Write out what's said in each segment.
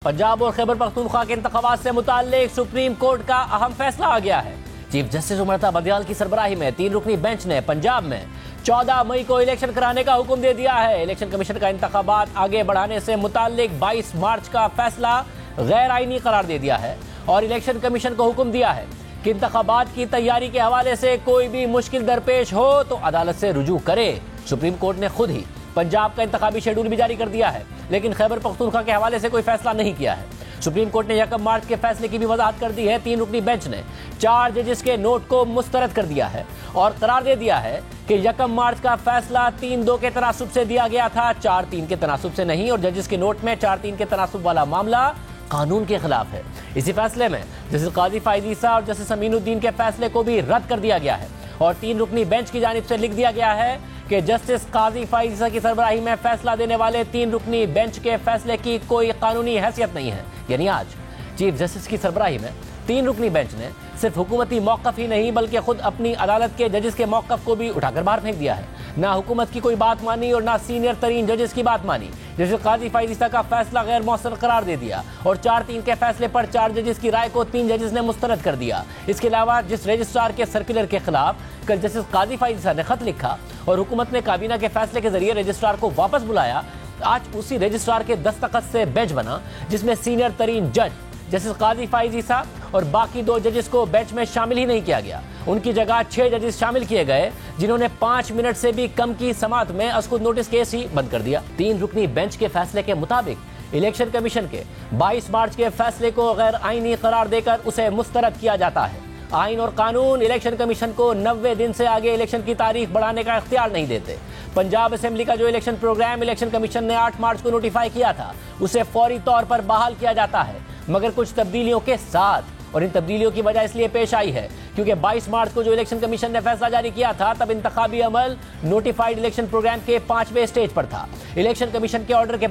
पंजाब और खैबर पख्तूनख्वा के इंतखाबात से मुताल्लिक सुप्रीम कोर्ट का अहम फैसला आ गया है। चीफ जस्टिस उमरता बदियाल की सरबराही में 3 रुकनी बेंच ने पंजाब में 14 मई को इलेक्शन कराने का हुक्म दे दिया है। इलेक्शन कमीशन का इंतखाबात आगे बढ़ाने से मुताल्लिक 22 मार्च का फैसला गैर आईनी करार दे दिया है और इलेक्शन कमीशन को हुक्म दिया है कि इंतखाबात की तैयारी के हवाले से कोई भी मुश्किल दरपेश हो तो अदालत से रुजू करे। सुप्रीम कोर्ट ने खुद ही पंजाब का इंतखाबी शेड्यूल भी जारी कर दिया है, लेकिन खैबर पख्तूनख्वा के हवाले से कोई फैसला नहीं किया है। सुप्रीम कोर्ट ने 1 मार्च के फैसले की भी वजाहत कर दी है। 3 रुकनी बेंच ने 4 जजेस के नोट को मुस्तरद कर दिया है और करार दे दिया है कि 1 मार्च का फैसला 3-2 के तनासुब से दिया गया था, 4-3 के तनासुब से नहीं, और जजेस के नोट में 4-3 के तनासुब वाला मामला कानून के खिलाफ है। इसी फैसले में जस्टिस काजी फाइज ईसा और जस्टिस अमीनुद्दीन के फैसले को भी रद्द कर दिया गया है और 3 रुकनी बेंच की जानिब से लिख दिया गया है कि जस्टिस काजी फाइज ईसा की सरबराही में फैसला देने वाले 3 रुकनी बेंच के फैसले की कोई कानूनी हैसियत नहीं है। यानी आज चीफ जस्टिस की सरबराही में 3 रुकनी बेंच ने सिर्फ हुकूमती मौक़िफ़ ही नहीं बल्कि खुद अपनी अदालत के जजेस के मौक़िफ़ को भी उठाकर बाहर फेंक दिया है। ना हुकूमत की कोई बात मानी और ना सीनियर तरीन जजेस की बात मानी। जैसे काजी फाइज ईसा का फैसला गैर मौसर करार दे दिया और 4-3 के फैसले पर 4 जजेस की राय को 3 जजेस ने मुस्तरद कर दिया। इसके अलावा जिस रजिस्ट्रार के सर्कुलर के खिलाफ कल जस्टिस काजी फाइज ईसा ने खत लिखा और हुकूमत ने काबीना के फैसले के जरिए रजिस्ट्रार को वापस बुलाया, आज उसी रजिस्ट्रार के दस्तखत से बेंच बना जिसमें सीनियर तरीन जज जस्टिस काजी फाइज ईसा और बाकी 2 जजेस को बेंच में शामिल ही नहीं किया गया। उनकी जगह 6 जजेस शामिल किए गए जिन्होंने 5 मिनट से भी कम की समाअत में अस्कुद नोटिस केस ही बंद कर दिया। 3 रुकनी बेंच के फैसले के मुताबिक इलेक्शन कमीशन के 22 मार्च के फैसले को गैर आईनी करार देकर उसे मुस्तरद किया जाता है। आइन और कानून इलेक्शन कमीशन को 90 दिन से आगे इलेक्शन की तारीख बढ़ाने का इख्तियार नहीं देते। पंजाब असेंबली का जो इलेक्शन प्रोग्राम इलेक्शन कमीशन ने 8 मार्च को नोटिफाई किया था उसे फौरी तौर पर बहाल किया जाता है, मगर कुछ तब्दीलियों के साथ। और इन तब्दीलियों की वजह इसलिए पेश आई है क्योंकि 22 मार्च को जो इलेक्शन कमीशन ने फैसला जारी किया था तब इंतखाबी अमल नोटिफाइड इलेक्शन प्रोग्राम के 5वें स्टेज पर था। इलेक्शन कमीशन के ऑर्डर के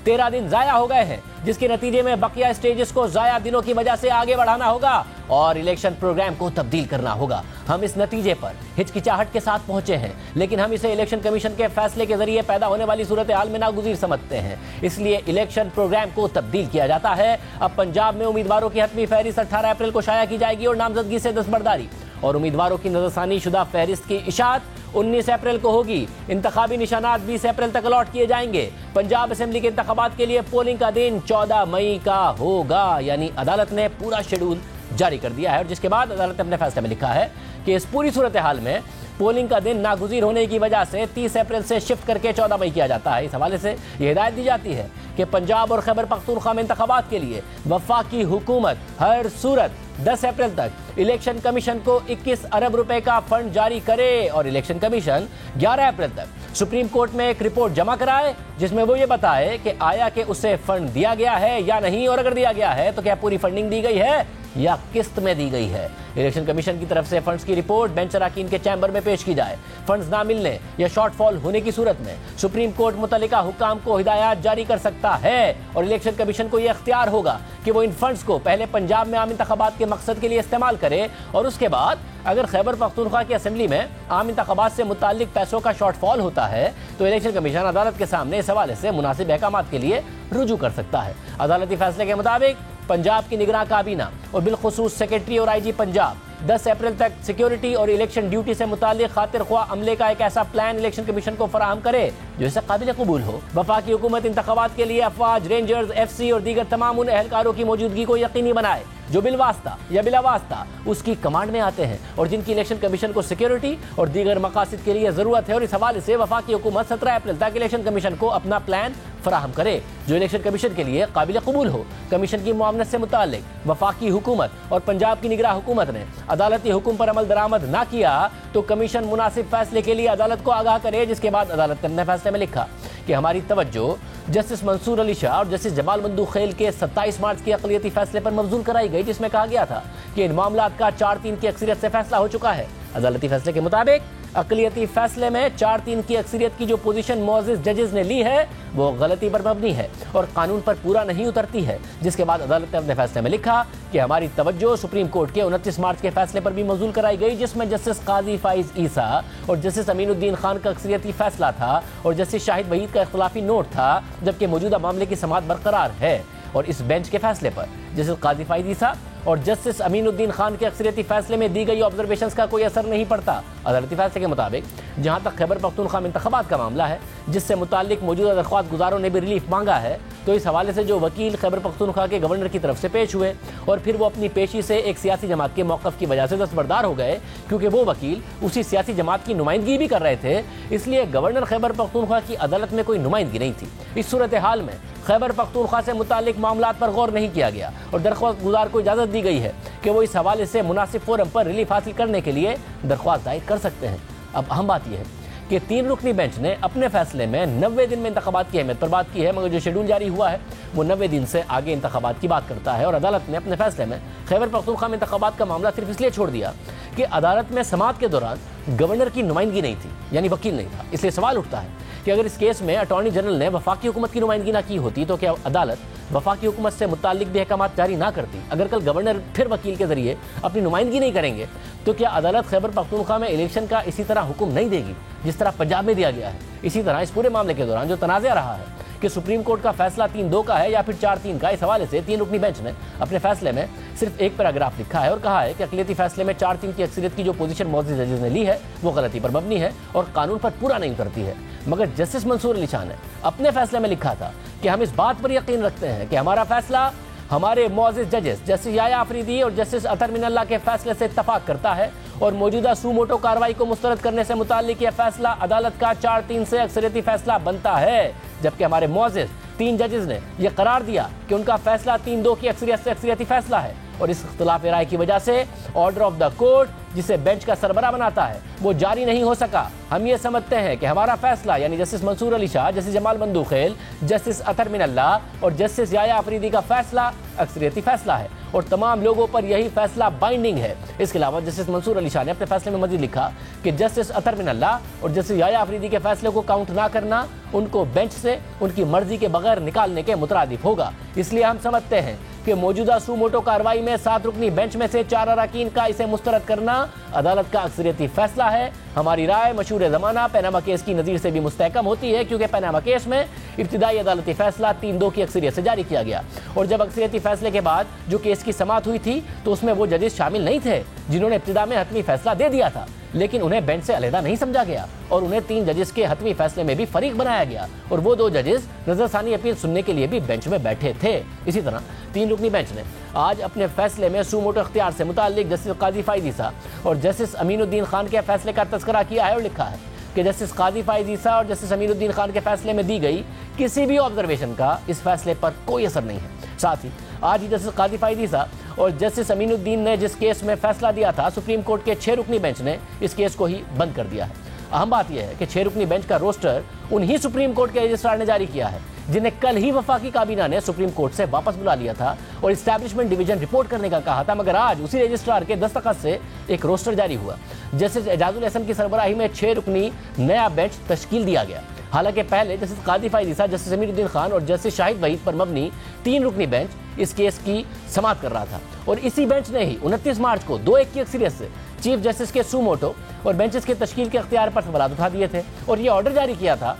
13 दिन जाया हो गए हैं, जिसके नतीजे में बकिया स्टेजेस को जाया दिनों की वजह से आगे बढ़ाना होगा और इलेक्शन प्रोग्राम को तब्दील करना होगा। हम इस नतीजे पर हिचकिचाहट के साथ पहुंचे हैं, लेकिन हम इसे इलेक्शन कमीशन के फैसले के जरिए पैदा होने वाली सूरत हाल में नागुज़ीर समझते हैं, इसलिए इलेक्शन प्रोग्राम को तब्दील किया जाता है। अब पंजाब में उम्मीदवारों की हतमी फहरिस्त 18 अप्रैल को शाया की जाएगी और नामजदगी से दस्तबरदारी और उम्मीदवारों की नजरसानी शुदा फहरिस्त की इशाअत 19 अप्रैल को होगी। इंतखाबी निशानात 20 अप्रैल तक अलॉट किए जाएंगे। पंजाब असेंबली के इंतखाबात के लिए पोलिंग का दिन 14 मई का होगा। यानी अदालत ने पूरा शेड्यूल जारी कर दिया है और जिसके बाद अदालत ने अपने फैसले में लिखा है कि इस पूरी सूरत हाल में पोलिंग का दिन नागुज़ीर होने की वजह से 30 अप्रैल से शिफ्ट करके 14 मई किया जाता है। इस हवाले से यह हिदायत दी जाती है कि पंजाब और खैबर पख्तूनख्वा में इंतखाबात के लिए वफाकी हुकूमत हर सूरत 10 अप्रैल तक इलेक्शन कमीशन को 21 अरब रुपए का फंड जारी करे और इलेक्शन कमीशन 11 अप्रैल तक सुप्रीम कोर्ट में एक रिपोर्ट जमा कराए जिसमें वो ये बताए कि आया कि उसे फंड दिया गया है या नहीं, और अगर दिया गया है तो क्या पूरी फंडिंग दी गई है या किस्त में दी गई है। इलेक्शन कमीशन की तरफ से फंड्स की रिपोर्ट बेंच अराकीन के चैम्बर में पेश की जाए। फंड्स ना मिलने या शॉर्टफॉल होने की सूरत में सुप्रीम कोर्ट मुतल्लिका हुकाम को हिदायत जारी कर सकता है और इलेक्शन कमीशन को यह इख्तियार होगा कि वो इन फंड्स को पहले पंजाब में आम इंतखाबात के मकसद के लिए इस्तेमाल करे और उसके बाद अगर खैबर पख्तूनख्वा की असेंबली में आम इंतखाबात से मुताल्लिक पैसों का शॉर्टफॉल होता है तो इलेक्शन कमीशन अदालत के सामने इस हवाले से मुनासिब अहकामात के लिए रुजू कर सकता है। अदालती फैसले के मुताबिक पंजाब की निगरान काबीना और बिलखुसूस सेक्रेटरी और IG पंजाब 10 अप्रैल तक सिक्योरिटी और इलेक्शन ड्यूटी से मुताल्लिक खातिर ख्वाह अमले का एक ऐसा प्लान इलेक्शन कमीशन को फराहम करे जो इसे काबिल कबूल हो। वफाकी हुकूमत इंतखाबात के लिए अफवाज, रेंजर्स, FC और दीगर तमाम उन एहलकारों की मौजूदगी को यकीनी बनाए जो बिलवास्ता या बिलावास्ता उसकी कमांड में आते हैं और जिनकी इलेक्शन कमीशन को सिक्योरिटी और दीगर मकासद के लिए जरूरत है। और इस हवाले से वफाकी हुकूमत 17 अप्रैल तक इलेक्शन कमीशन को अपना प्लान फराहम करे जो इलेक्शन कमीशन के लिए काबिल कबूल हो। कमीशन की मुआवनत से मुताल्लिक वफाकी हुकूमत और पंजाब की निगरान हुकूमत ने अदालती हुक्म पर अमल दरामद ना किया तो कमीशन मुनासिब फैसले के लिए अदालत को आगाह करे। जिसके बाद अदालत ने अपने फैसले में लिखा कि हमारी तवज्जो जस्टिस मंसूर अली शाह और जस्टिस जमाल मंदूखेल के 27 मार्च के अक़लियती फैसले पर मबजूल कराई गई जिसमें कहा गया था कि इन मामलात का 4-3 की अक्सरियत से फैसला हो चुका है। अदालती फैसले के मुताबिक अक़लियती फैसले में 4-3 की अक्सरियत की जो पोजीशन मोअज़्ज़िज़ जजेस ने ली है वो गलती पर मबनी है और कानून पर पूरा नहीं उतरती है। जिसके बाद अदालत ने अपने फैसले में लिखा कि हमारी तवज्जो सुप्रीम कोर्ट के 29 मार्च के फैसले पर भी मौजूल कराई गई जिसमें जस्टिस काजी फाइज ईसा और जस्टिस अमीनुद्दीन खान का अक्सरियती फैसला था और जस्टिस शाहिद वहीद का इख्तिलाफी नोट था, जबकि मौजूदा मामले की समाअत बरकरार है। اور اس बेंच के फैसले पर जस्टिस काजी फाइज ईसा और जस्टिस अमीनुद्दीन खान के अक्सरियती फैसले में दी गई ऑब्जर्वेशंस का कोई असर नहीं पड़ता। अदालती फैसले के मुताबिक जहां तक खैबर पख्तूनख्वा में इंतखाबात का मामला है, जिससे मुताल्लिक मौजूदा दरख्वास्त गुजारों ने भी रिलीफ मांगा है, तो इस हवाले से जो वकील खैबर पख्तूनख्वा के गवर्नर की तरफ से पेश हुए और फिर वो अपनी पेशी से एक सियासी जमात के मौक़िफ़ की वजह से दस्तबरदार हो गए, क्योंकि वो वकील उसी सियासी जमात की नुमाइंदगी भी कर रहे थे, इसलिए गवर्नर खैबर पख्तूनख्वा की अदालत में कोई नुमाइंदगी नहीं थी। इस सूरत हाल में खैबर पख्तूनख्वा से मुताल्लिक मामलात पर गौर नहीं किया गया और दरख्वास्त गुजार को इजाज़त दी गई है कि वो इस हवाले से मुनासिब फोरम पर रिलीफ हासिल करने के लिए दरख्वास्त दायर कर सकते हैं। अब अहम बात यह है कि 3 रुकनी बेंच ने अपने फैसले में 90 दिन में इंतखाबात की अहमियत पर बात की है, मगर जो शेड्यूल जारी हुआ है वो 90 दिन से आगे इंतखाबात की बात करता है। और अदालत ने अपने फैसले में खैबर पख्तूनख्वा में इंतखाबात का मामला सिर्फ इसलिए छोड़ दिया कि अदालत में समाअत के दौरान गवर्नर की नुमाइंदगी नहीं थी, यानी वकील नहीं था। इसलिए सवाल उठता है कि अगर इस केस में अटॉर्नी जनरल ने वफाकी हुकूमत की नुमाइंदगी ना की होती तो क्या अदालत वफाकी हुकूमत से मुताल्लिक भी अहकामात जारी ना करती? अगर कल गवर्नर फिर वकील के जरिए अपनी नुमाइंदगी नहीं करेंगे तो क्या अदालत खैबर पख्तूनख्वा में इलेक्शन का इसी तरह हुक्म नहीं देगी जिस तरह पंजाब में दिया गया है? इसी तरह इस पूरे मामले के दौरान जो तनाज़ा रहा है कि सुप्रीम कोर्ट का फैसला 3-2 का है या फिर 4-3 का, इस हवाले से 3 रुकनी बेंच ने अपने फैसले में सिर्फ एक पैराग्राफ लिखा है और कहा है कि अक़लियती फैसले में 4-3 की अक्सरियत की जो पोजीशन मौजूद जजेस ने ली है वो गलती पर मबनी है और कानून पर पूरा नहीं उतरती है। मगर जस्टिस मंसूर अली शाह ने अपने फैसले में लिखा था कि हम इस बात पर यकीन रखते हैं कि हमारा फैसला हमारे मुअज़्ज़िज़ जजेस जस्टिस याह्या अफरीदी और जस्टिस अतर मिनल्लाह के फैसले से इत्तफाक करता है और मौजूदा सूमोटो कार्रवाई को मुस्तरद करने से मुताल्लिक यह फैसला अदालत का 4-3 से अक्सरियती फैसला बनता है। जबकि हमारे मुअज़्ज़िज़ 3 जजेस ने यह करार दिया कि उनका फैसला 3-2 की अक्सरियत से अक्सरियती फैसला है और इस इख्तिलाफ राय की वजह से ऑर्डर ऑफ द कोर्ट जिसे बेंच का सरबराह बनाता है वो जारी नहीं हो सका। हम ये समझते हैं कि हमारा फैसला यानी justice Mansoor Ali Shah, justice Jamal Mandokhail, justice Athar Minallah और जस्टिस याह्या अफरीदी का फैसला अक्सरियती फैसला है और तमाम लोगों पर यही फैसला बाइंडिंग है। इसके अलावा जस्टिस मंसूर अली शाह ने अपने फैसले में मजीद लिखा कि जस्टिस अतर मिनल्लाह और जस्टिस याह्या अफरीदी के फैसले को काउंट ना करना उनको बेंच से उनकी मर्जी के बगैर निकालने के मुतरादिफ होगा। इसलिए हम समझते हैं कि मौजूदा सूमोटो कार्रवाई में 7 रुकनी बेंच में से 4 अराकीन का इसे मुस्तरद करना अदालत का अक्सरियती फैसला है। हमारी राय मशहूर ज़माना पनामा केस की नज़ीर से भी मुस्तहकम होती है, क्योंकि पनामा केस में इब्तिदाई अदालती फैसला 3-2 की अक्सरियत से जारी किया गया और जब अक्सरियती फैसले के बाद जो केस की समाअत हुई थी तो उसमें वो जजेस शामिल नहीं थे जिन्होंने इब्तिदा में हतमी फैसला दे दिया था, लेकिन उन्हें बेंच से अलहदा नहीं समझा गया और उन्हें 3 जजेस के हतमी फैसले में भी फरीक बनाया गया और वो 2 जजेस नजरसानी अपील सुनने के लिए भी बेंच में बैठे थे। इसी तरह 3 रुकनी बेंच ने आज अपने फैसले में सूमोटो इख्तियार से मुताल्लिक जस्टिस काजी फाइज ईसा और जस्टिस अमीनुद्दीन खान के फैसले का तज़किरा किया है और लिखा है कि जस्टिस काजी फाइज ईसा और जस्टिस अमीनुद्दीन खान के फैसले में दी गई किसी भी ऑब्जर्वेशन का इस फैसले पर कोई असर नहीं है। साथ ही आज ही जस्टिस काजी फाइज ईसा और जस्टिस अमीनुद्दीन ने जिस केस में फैसला दिया था, सुप्रीम कोर्ट के 6 रुकनी बेंच ने इस केस को ही बंद कर दिया है। अहम बात यह है कि 6 रुकनी बेंच का रोस्टर उन्हीं सुप्रीम कोर्ट के रजिस्ट्रार ने जारी किया है जिन्हें कल ही वफाकी काबीना ने सुप्रीम कोर्ट से वापस बुला लिया था और इस्टेब्लिशमेंट डिवीजन रिपोर्ट करने का कहा था, मगर आज उसी रजिस्ट्रार के दस्तखत से एक रोस्टर जारी हुआ। जस्टिस एजाजुल हसन की सरबराही में 6 रुकनी नया बेंच तश्कील दिया गया। हालांकि पहले जस्टिस काजी फाइज ईसा, जस्टिस अमीनुद्दीन खान और जस्टिस शाहिद वहीद पर मबनी 3 रुकनी बेंच इस केस की समाअत कर रहा था और इसी बेंच ने ही 29 मार्च को 2-1 की अक्सरियत से चीफ जस्टिस के सूमोटो और बेंचेस के तश्कील के अख्तियार पर सवालात उठा दिए थे और ये ऑर्डर जारी किया था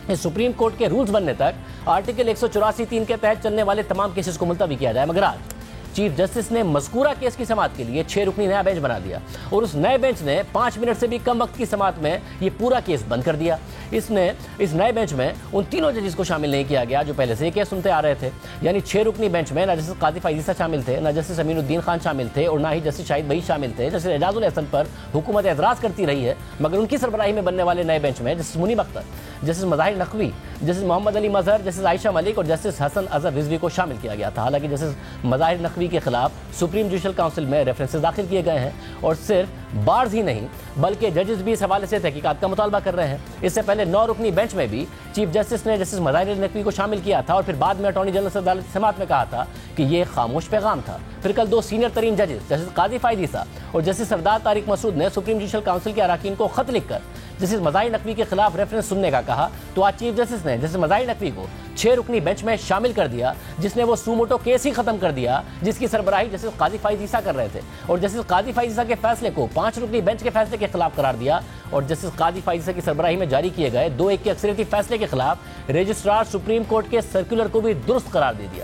कि सुप्रीम कोर्ट के रूल्स बनने तक आर्टिकल 184(3) के तहत चलने वाले तमाम केसेस को मुलतवी किया जाए। मगर आज चीफ जस्टिस ने मज़कूरा केस की समाअत के लिए 6 रुकनी नया बेंच बना दिया और उस नए बेंच ने 5 मिनट से भी कम वक्त की समाअत में ये पूरा केस बंद कर दिया। इस नए बेंच में उन तीनों जजेस को शामिल नहीं किया गया जो पहले से ये केस सुनते आ रहे थे, यानी 6 रुकनी बेंच में ना जस्टिस काजी फाइज ईसा शामिल थे, ना जस्टिस अमीनुद्दीन खान शामिल थे और ना ही जस्टिस शाहिद वहीद शामिल थे। जस्टिस एजाजुल हसन पर हुकूमत एतराज़ करती रही है, मगर उनकी सरबराही में बनने वाले नए बेंच में justice Munib Akhtar, justice Mazahir Naqvi, justice Muhammad Ali Mazhar, justice Ayesha Malik और जस्टिस हसन अजहर रिजवी को शामिल किया गया था। हालांकि जस्टिस मज़ाहिर नकवी के खिलाफ सुप्रीम जुडिशल काउंसिल में रेफरेंसेस दाखिल किए गए हैं और सिर्फ बार्स ही नहीं बल्कि जजेस भी इस हवाले से तहकीकात का मुतालबा कर रहे हैं। इससे पहले 9 रुकनी बेंच में भी चीफ जस्टिस ने जस्टिस मज़ाहिर नकवी को शामिल किया था और फिर बाद में अटॉर्नी जनरल से अदालत की समाअत में कहा था कि ये खामोश पैगाम था। फिर कल 2 सीनियर तरीन जजेस जस्टिस काजी फाइज ईसा और जस्टिस सरदार तारिक मसूद ने सुप्रीम जुडिशल काउंसिल के अराकीन को खत लिखकर जस्टिस मज़ाहिर नकवी के खिलाफ रेफरेंस सुनने का कहा, तो आज चीफ जस्टिस ने जस्टिस मज़ाहिर नकवी को 6 रुकनी बेंच में शामिल कर दिया जिसने वो सूमोटो केस ही खत्म कर दिया जिसकी सरबराही जस्टिस काजी फाइज ईसा कर रहे थे और जस्टिस काजी फाइज ईसा के फैसले को 5 रुकनी बेंच के फैसले के खिलाफ करार दिया और जस्टिस काजी फाइज ईसा की सरबराही में जारी किए गए 2-1 के अक्सरियती फैसले के खिलाफ रजिस्ट्रार सुप्रीम कोर्ट के सर्कुलर को भी दुरुस्त करार दे दिया।